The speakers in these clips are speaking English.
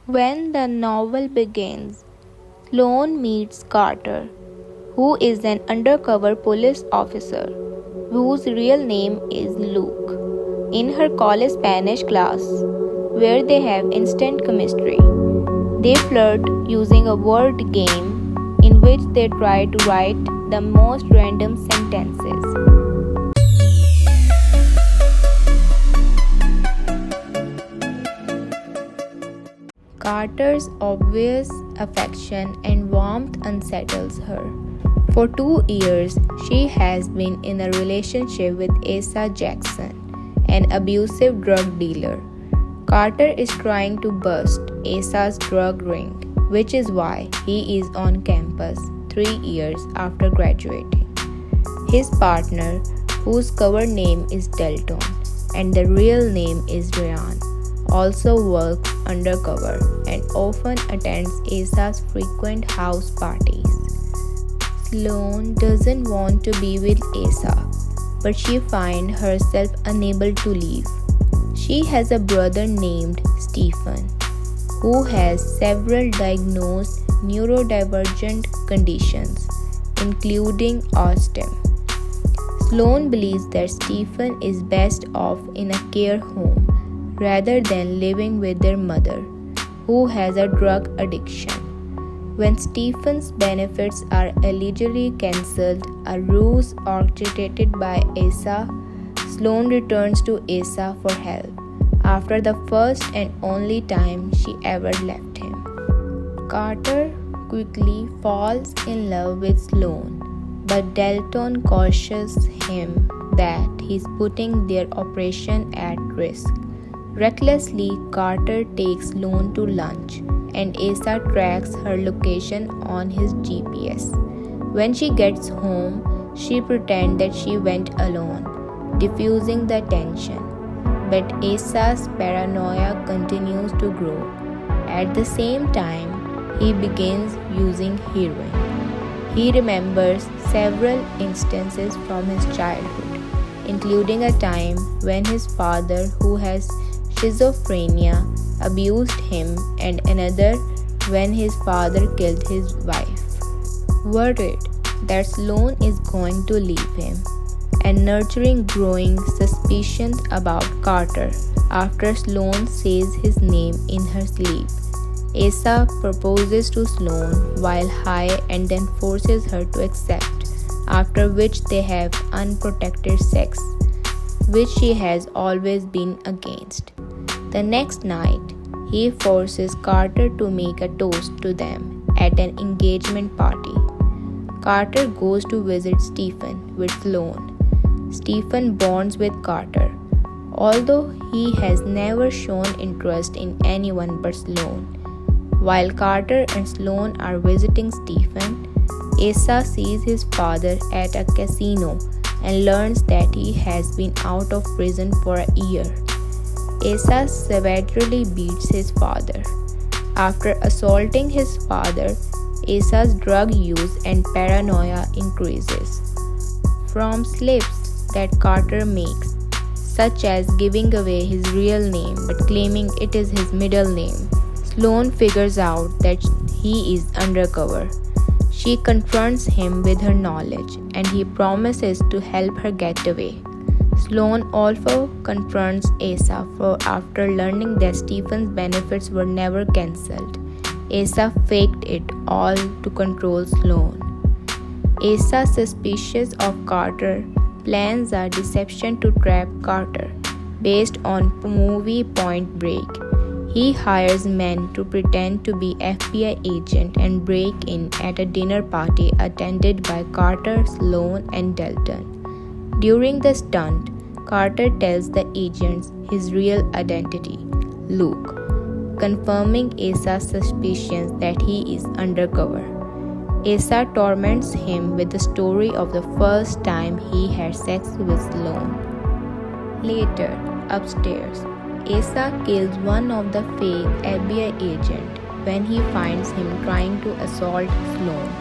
When the novel begins, Sloane meets Carter, who is an undercover police officer whose real name is Luke, in her college Spanish class, where they have instant chemistry. They flirt using a word game in which they try to write the most random sentences. Carter's obvious affection and warmth unsettles her. For 2 years, she has been in a relationship with Asa Jackson, an abusive drug dealer. Carter is trying to bust Asa's drug ring, which is why he is on campus 3 years after graduating. His partner, whose cover name is Delton and the real name is Ryan, also works undercover and often attends Asa's frequent house parties. Sloane doesn't want to be with Asa, but she finds herself unable to leave. She has a brother named Stephen, who has several diagnosed neurodivergent conditions, including autism. Sloane believes that Stephen is best off in a care home rather than living with their mother, who has a drug addiction. When Stephen's benefits are allegedly cancelled, a ruse orchestrated by Asa, Sloane returns to Asa for help after the first and only time she ever left him. Carter quickly falls in love with Sloane, but Delton cautions him that he's putting their operation at risk. Recklessly, Carter takes Sloane to lunch, and Asa tracks her location on his GPS. When she gets home, she pretends that she went alone, diffusing the tension. But Asa's paranoia continues to grow. At the same time, he begins using heroin. He remembers several instances from his childhood, including a time when his father, who has schizophrenia, abused him, and another when his father killed his wife. Worried that Sloane is going to leave him, and nurturing growing suspicions about Carter after Sloane says his name in her sleep, Asa proposes to Sloane while high and then forces her to accept, after which they have unprotected sex, which she has always been against. The next night, he forces Carter to make a toast to them at an engagement party. Carter goes to visit Stephen with Sloane. Stephen bonds with Carter, although he has never shown interest in anyone but Sloane. While Carter and Sloane are visiting Stephen, Asa sees his father at a casino and learns that he has been out of prison for a year. Asa savagely beats his father. After assaulting his father, Asa's drug use and paranoia increases. From slips that Carter makes, such as giving away his real name but claiming it is his middle name, Sloane figures out that he is undercover. She confronts him with her knowledge, and he promises to help her get away. Sloane also confronts Asa after learning that Stephen's benefits were never cancelled. Asa faked it all to control Sloane. Asa, suspicious of Carter, plans a deception to trap Carter based on movie Point Break. He hires men to pretend to be FBI agents and break in at a dinner party attended by Carter, Sloane, and Delton. During the stunt, Carter tells the agents his real identity, Luke, confirming Asa's suspicions that he is undercover. Asa torments him with the story of the first time he had sex with Sloane. Later, upstairs, Asa kills one of the fake FBI agents when he finds him trying to assault Sloane.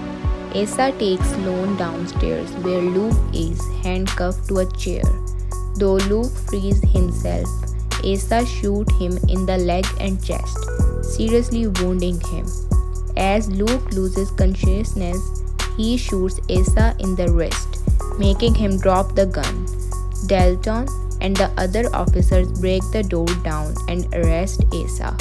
Asa takes Sloane downstairs where Luke is handcuffed to a chair. Though Luke frees himself, Asa shoots him in the leg and chest, seriously wounding him. As Luke loses consciousness, he shoots Asa in the wrist, making him drop the gun. Dalton and the other officers break the door down and arrest Asa.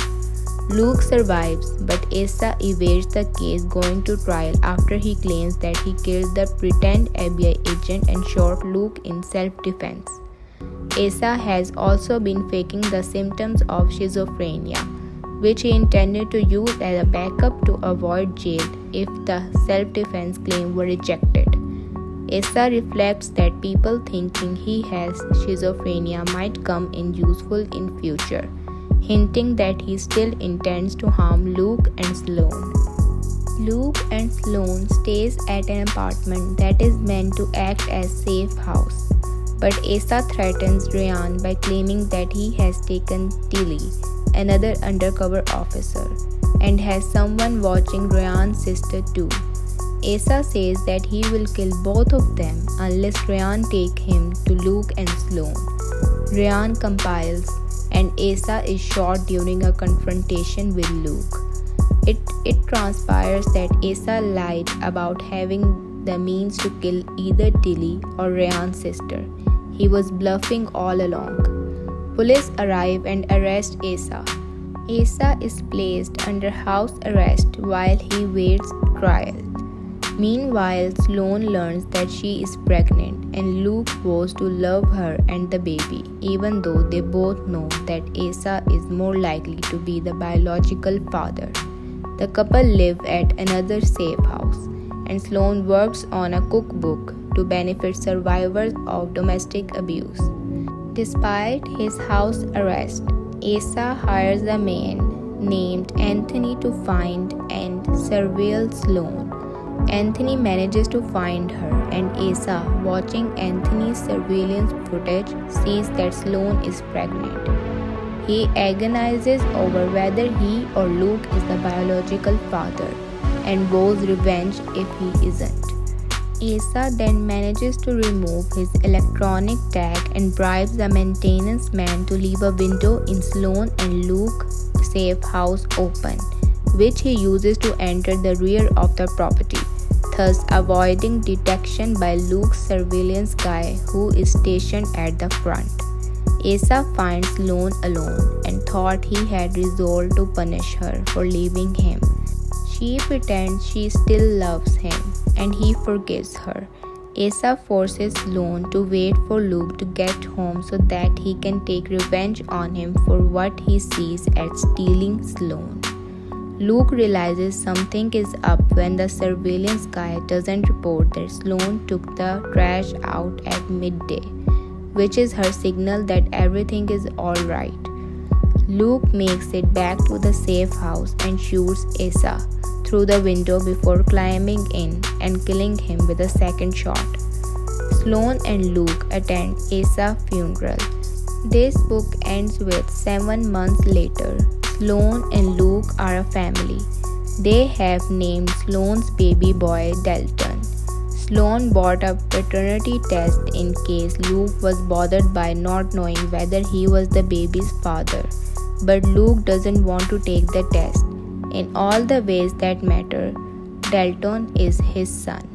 Luke survives, but Asa evades the case, going to trial after he claims that he killed the pretend FBI agent and shot Luke in self-defense. Asa has also been faking the symptoms of schizophrenia, which he intended to use as a backup to avoid jail if the self-defense claim were rejected. Asa reflects that people thinking he has schizophrenia might come in useful in future, hinting that he still intends to harm Luke and Sloane. Luke and Sloane stays at an apartment that is meant to act as safe house, but Asa threatens Ryan by claiming that he has taken Tilly, another undercover officer, and has someone watching Ryan's sister too. Asa says that he will kill both of them unless Ryan take him to Luke and Sloane. Ryan compiles, and Asa is shot during a confrontation with Luke. It transpires that Asa lied about having the means to kill either Tilly or Ryan's sister. He was bluffing all along. Police arrive and arrest Asa. Asa is placed under house arrest while he waits trial. Meanwhile, Sloane learns that she is pregnant and Luke vows to love her and the baby, even though they both know that Asa is more likely to be the biological father. The couple live at another safe house, and Sloane works on a cookbook to benefit survivors of domestic abuse. Despite his house arrest, Asa hires a man named Anthony to find and surveil Sloane. Anthony manages to find her, and Asa, watching Anthony's surveillance footage, sees that Sloane is pregnant. He agonizes over whether he or Luke is the biological father and vows revenge if he isn't. Asa then manages to remove his electronic tag and bribes the maintenance man to leave a window in Sloane and Luke's safe house open, which he uses to enter the rear of the property, thus avoiding detection by Luke's surveillance guy who is stationed at the front. Asa finds Sloane alone and thought he had resolved to punish her for leaving him. She pretends she still loves him and he forgives her. Asa forces Sloane to wait for Luke to get home so that he can take revenge on him for what he sees as stealing Sloane. Luke realizes something is up when the surveillance guy doesn't report that Sloane took the trash out at midday, which is her signal that everything is alright. Luke makes it back to the safe house and shoots Asa through the window before climbing in and killing him with a second shot. Sloane and Luke attend Asa's funeral. This book ends with 7 months later. Sloane and Luke are a family. They have named Sloane's baby boy Dalton. Sloane bought a paternity test in case Luke was bothered by not knowing whether he was the baby's father, but Luke doesn't want to take the test. In all the ways that matter, Dalton is his son.